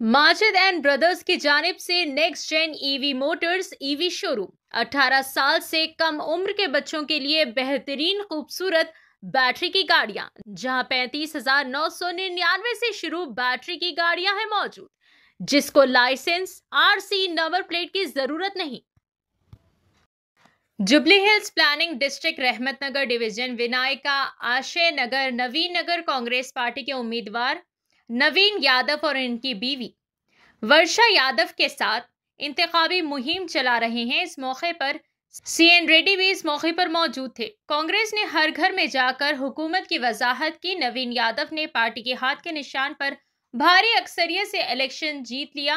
Majid and brothers की जानिब से next gen EV motors EV showroom 18 साल से कम उम्र के बच्चों के लिए बेहतरीन खूबसूरत बैटरी की गाड़ियां, जहां 35,999 से शुरू बैटरी की गाड़ियां हैं मौजूद, जिसको लाइसेंस आरसी नंबर प्लेट की जरूरत नहीं। Jubilee hills planning district Rahmat Nagar division Vinayaka आशय नगर नवीन नगर कांग्रेस पार्टी के उम्मीदवार नवीन यादव और इनकी बीवी वर्षा यादव के साथ इंतखाबी मुहिम चला रहे हैं। इस मौके पर सीएन रेड्डी भी इस मौके पर मौजूद थे। कांग्रेस ने हर घर में जाकर हुकूमत की वजाहत की। नवीन यादव ने पार्टी के हाथ के निशान पर भारी अक्सरियत से इलेक्शन जीत लिया।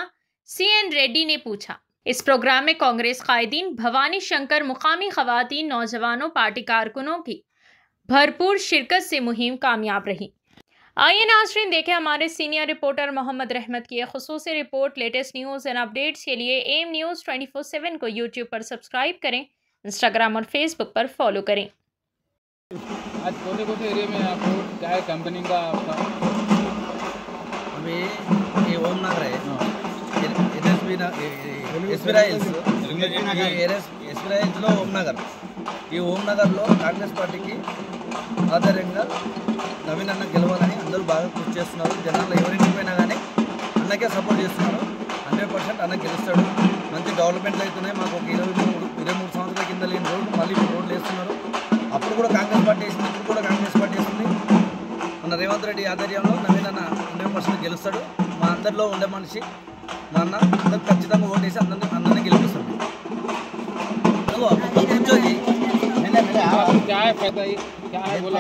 सीएन रेड्डी ने पूछा। इस प्रोग्राम में कांग्रेस कायदीन, भवानी शंकर, मुकामी खवातीन, नौजवानों, पार्टी कारकुनों की भरपूर शिरकत से मुहिम कामयाब रही। आइए नाज़रीन देखें हमारे सीनियर रिपोर्टर मोहम्मद रहमत की एक खुसूसी report. Latest news and updates के लिए एम न्यूज़ 24/7 को यूट्यूब पर सब्सक्राइब करें, इंस्टाग्राम और फेसबुक पर फॉलो करें। आज कौन एरिया में आपको क्या है कंपनी का आपका? अभी ये ओम नगर है, ఎస్బిరాయిల్స్లో ఈ ఓం నగర్లో కాంగ్రెస్ పార్టీకి ఆధారంగా నవీన్ అన్న గెలవాలని అందరూ బాగా కృషి చేస్తున్నారు. జనాలు ఎవరింటికి పోయినా కానీ అన్నకే సపోర్ట్ చేస్తున్నారు. 100% అన్న గెలుస్తాడు. మంచి డెవలప్మెంట్లు అవుతున్నాయి. మాకు ఒక 23 సంవత్సరాల కింద లేని రోడ్లు మళ్ళీ రోడ్లు వేస్తున్నారు. అప్పుడు కూడా కాంగ్రెస్ పార్టీ వేసింది, ఇప్పుడు కూడా కాంగ్రెస్ పార్టీ వేస్తుంది. మన రేవంత్ రెడ్డి ఆధ్వర్యంలో నవీన్ అన్న 100% గెలుస్తాడు. మా అందరిలో ఉండే మనిషి మా అన్న, అందరు ఖచ్చితంగా ఓటేసి అందరినీ గెలిపిస్తాడు. क्या है पता ही क्या है बोला?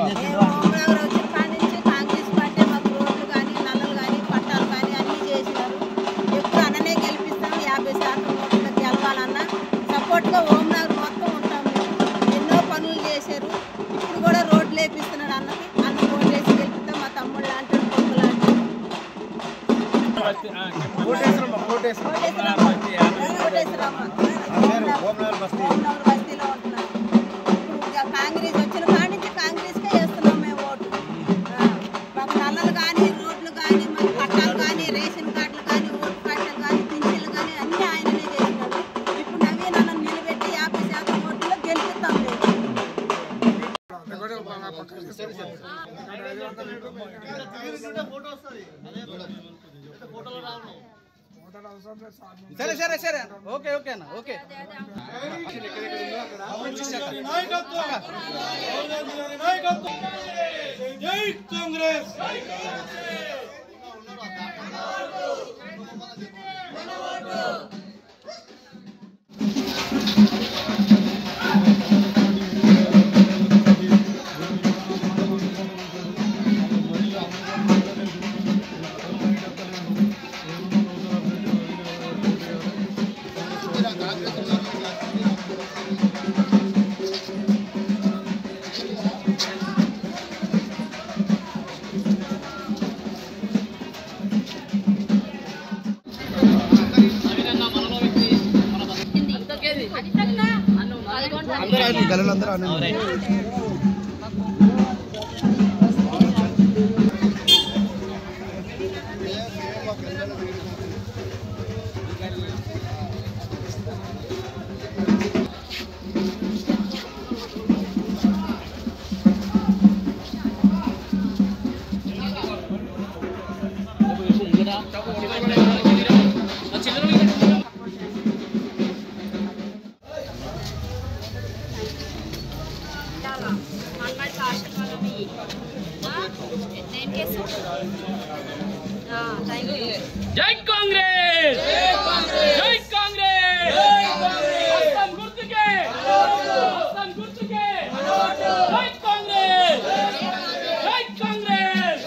కాంగ్రెస్ పార్టీ మాకు రోడ్లు కానీ నల్లలు కానీ పట్టాలు కానీ అన్నీ చేసినారు. ఎప్పుడు అన్ననే గెలిపిస్తాం. 50% ఓట్లకు గెలవాలన్న సపోర్ట్గా ఓం నగర్ మొత్తం ఉంటాము. ఎన్నో పనులు చేశారు. ఇప్పుడు కూడా రోడ్లు వేపిస్తున్నాడు అన్నకి. అన్న రోడ్లు వేసి గెలిపిస్తాం. మా తమ్ముళ్ళు అంటాడు, కొడుకులు అంటాడు. బస్తీలో ఉంటున్నాం. కాంగ్రెస్ వచ్చిన కాడి నుంచి కాంగ్రెస్కే వేస్తున్నాం మేము ఓటు. మాకు నల్లలు కానీ రోడ్లు కానీ మాకు పట్టాలు కానీ రేషన్ కార్డులు కానీ ఓటు కార్డులు కానీ పింఛన్లు కానీ అన్నీ ఆయననే చేసినాడు. ఇప్పుడు నవీన్ అన్న నిలబెట్టి 50% ఓట్లు గెలుపుతాం మేము. సరే ఓకే అన్న ఓకే. జై కాంగ్రెస్. జై కాంగ్రెస్. జై కాంగ్రెస్. హస్తం గుర్తుకే. జై కాంగ్రెస్. జై కాంగ్రెస్.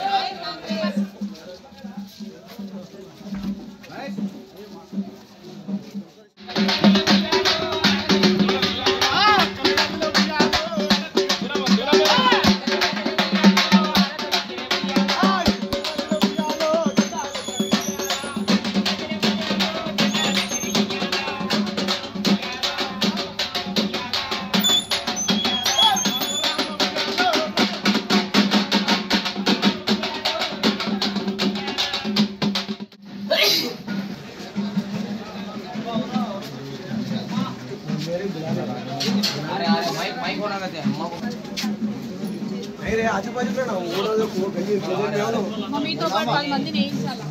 మీతో పాటు 10 మందిని వేయించాలి.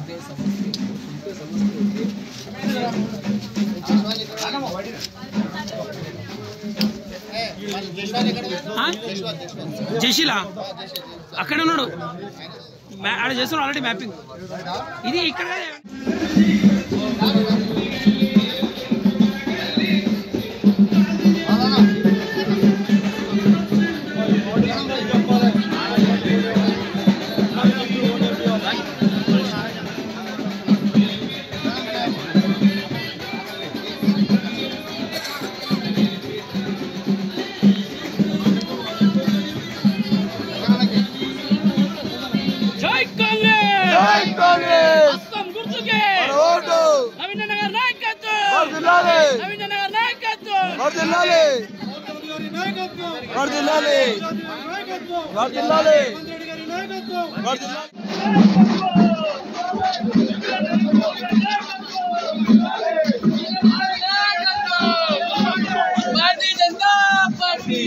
జయశీలా అక్కడ ఉన్నాడు, ఆడ చేస్తున్నాడు ఆల్రెడీ మ్యాపింగ్. ఇది ఇక్కడ భారతీయ జనతా పార్టీ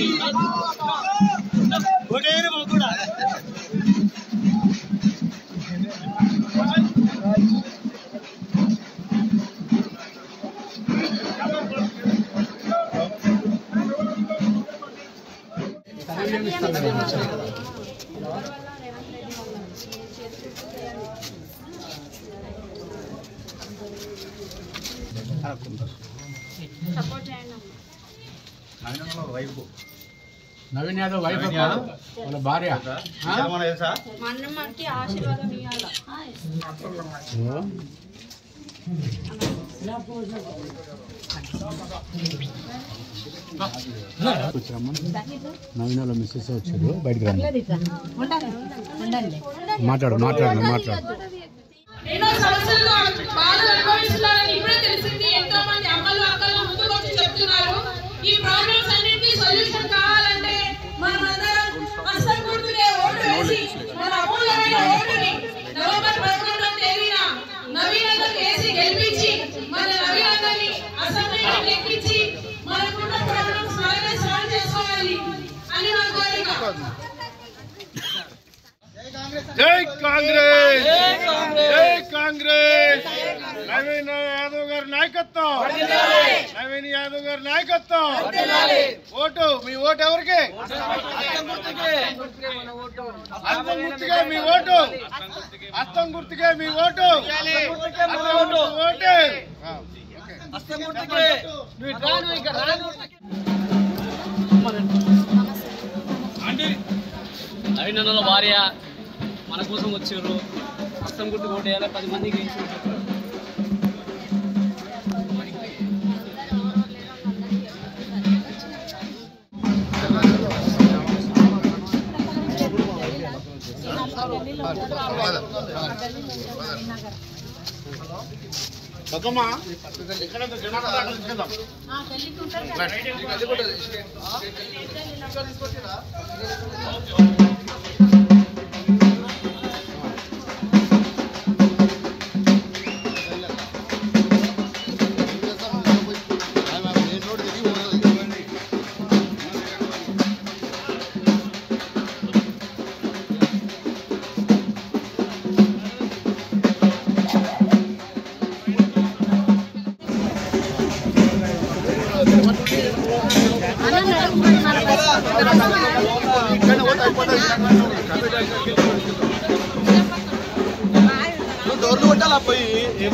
నవీన్ యాదవ్ వైఫ్ వాళ్ళ భార్య మనకి ఆశీర్వాదం ఇవ్వాలి. నవీన్ వాళ్ళ మిస్సెస్ వచ్చారు, బయటకు రండి, మాట్లాడు. ఎన్నో సమస్యలు బాధలు అనుభవిస్తున్నారని ఇప్పుడే తెలిసింది. ఎంతో మంది అమ్మలు అక్కలు ముందుకు వచ్చి చెప్తున్నారు. ఈ ప్రాబ్లమ్స్ అన్నింటినీ సొల్యూషన్ కావాలంటే మనం అందరం హస్తం గుర్తుకే ఓటు వేసి మన అమూల్యమైన ఓటుని నవంబర్ 11వ తేదీన నవీన్ అన్నకి వేసి గెలిపించి మన నవీన్ అన్నని అసెంబ్లీకి ఎక్కించి మనకున్న ప్రాబ్లమ్స్ మనమే సాల్వ్ చేసుకోవాలి అని నా కోరిక. జై కాంగ్రెస్, జై కాంగ్రెస్. నవీన్ యాదవ్ గారి నాయకత్వం, నవీన్ యాదవ్ గారి నాయకత్వం. ఓటు, మీ ఓటు ఎవరికి? హస్తం గుర్తుకే మీ ఓటు, హస్తం గుర్తుకే మీ ఓటు, ఓటే. నవీన్ అన్నల భార్య మన కోసం వచ్చారు. హస్తం గుర్తు ఓటేయాలి, 10 మందికి డోర్లు కొట్టాలా పోయి జై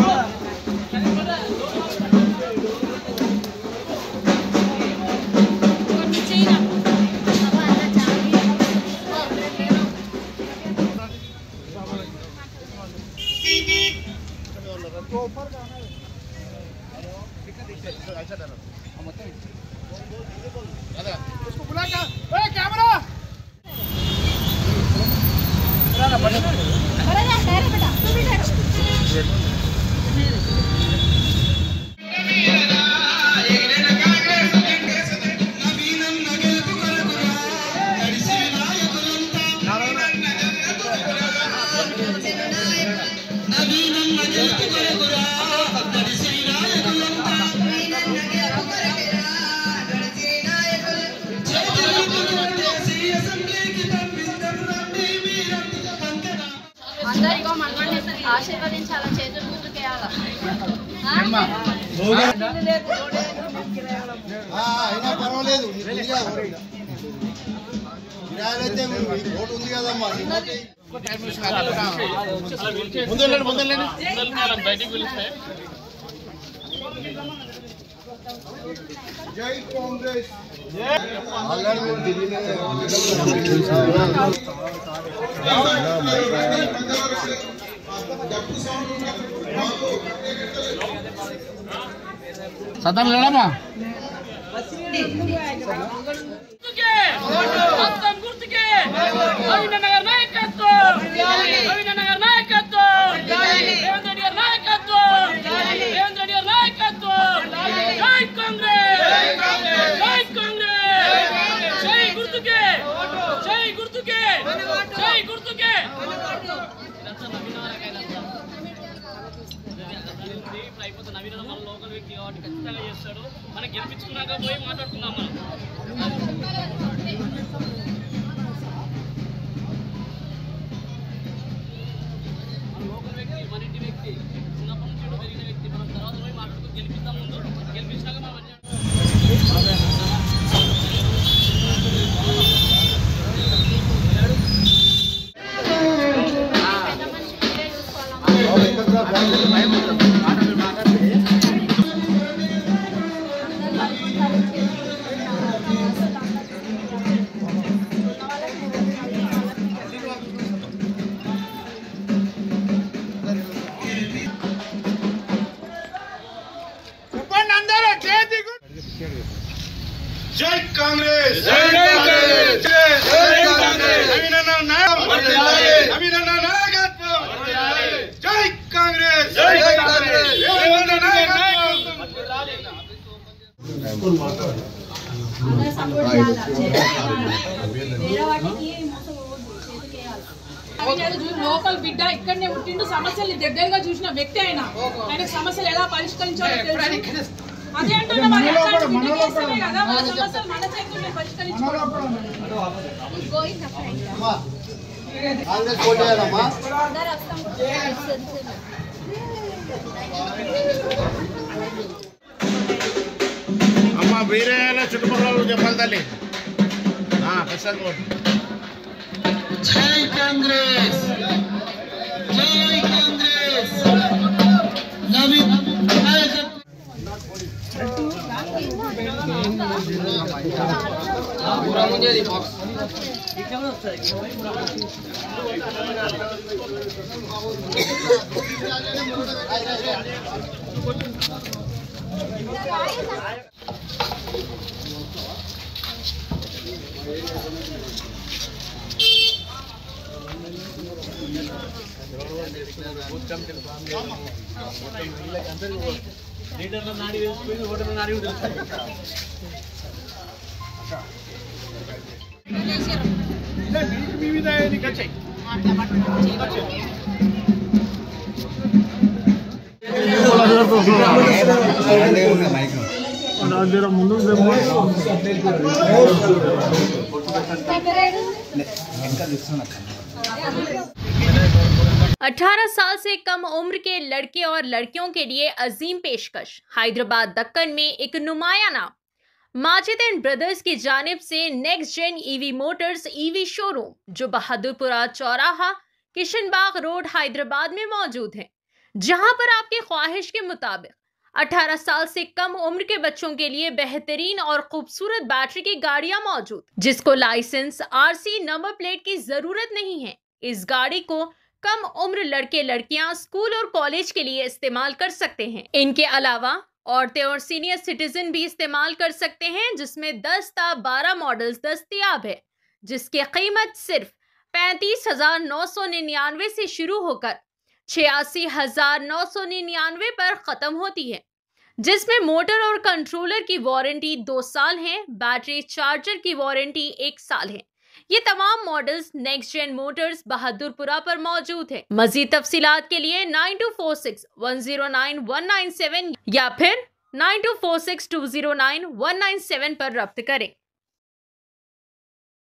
ఆశీర్వదించాలా, చేతులు గుర్తుకేయాలా. అయినా పర్వాలేదు, అయితే ఓటు ఉంది కదమ్మా. జై కాంగ్రెస్. సదం లేడమ్మా అయిపోతే నవీన మన లోకల్ వ్యక్తి కాబట్టి ఖచ్చితంగా చేస్తాడు. మనం గెలిపించుకున్నాక పోయి మాట్లాడుకుందాం. మనం లోకల్ వ్యక్తి, మన ఇంటి వ్యక్తి, చిన్నప్పటి నుంచి పెరిగిన వ్యక్తి. మనం తర్వాత పోయి మాట్లాడుకుని గెలిపిద్దాం. ముందు గెలిపించాక మనం జై కాంగ్రెస్. జై కాంగ్రెస్. జై కాంగ్రెస్. నవీనన్న నాయకత్వం. జై కాంగ్రెస్. జై కాంగ్రెస్. లోకల్ బిడ్డ ఇక్కడనే పుట్టిండు, సమస్యలు దగ్గరగా చూసిన వ్యక్తి అయినా ఆయనకు సమస్యలు ఎలా పరిష్కరించాలో తెలుసు. అదే అంటున్నా, మరి అట్లాంటి బిడ్డకి ఇస్తేనే కదా మన సమస్యలు మన చేతుల్లో పరిష్కరించుకోవడం. కాంగ్రెస్ కోటేయాలమ్మా. అమ్మా వేరే చుట్టుపక్కల చెప్పాలి తల్లి. జై కాంగ్రెస్. జై కాంగ్రెస్. నవీన్ లీడర్ల నాడి వేసుకుని ఓటర్ల నాడి తెలుస్తాయి. ముందు 18 साल से कम उम्र के लड़के और लड़कियों के लिए अजीम पेशकश। हैदराबाद दक्कन में एक नुमाया नाम माजिद एंड ब्रदर्स की जानिब से next gen EV motors EV showroom जो बहादुरपुरा चौराहा किशनबाग रोड हैदराबाद में मौजूद है, जहां पर आपकी ख्वाहिश के मुताबिक 18 साल से कम उम्र के बच्चों के लिए बेहतरीन और खूबसूरत बैटरी की गाड़ियां मौजूद, जिसको लाइसेंस आरसी नंबर प्लेट की जरूरत नहीं है। इस गाड़ी को कम उम्र लड़के लड़कियां स्कूल और कॉलेज के लिए इस्तेमाल कर सकते हैं। इनके अलावा औरतें और सीनियर सिटीजन भी इस्तेमाल कर सकते हैं, जिसमें 10 ता 12 मॉडल्स दस्तयाब है, जिसकी कीमत सिर्फ 35,999 से शुरू होकर 86,999 पर खत्म होती है, जिसमें मोटर और कंट्रोलर की वारंटी 2 साल है, बैटरी चार्जर की वारंटी 1 साल है। ये तमाम models next gen motors Bahadurpura पर मौजूद है। मजीद तफसीलात के लिए 9246109197 या फिर 9246209197 पर रब्त करें।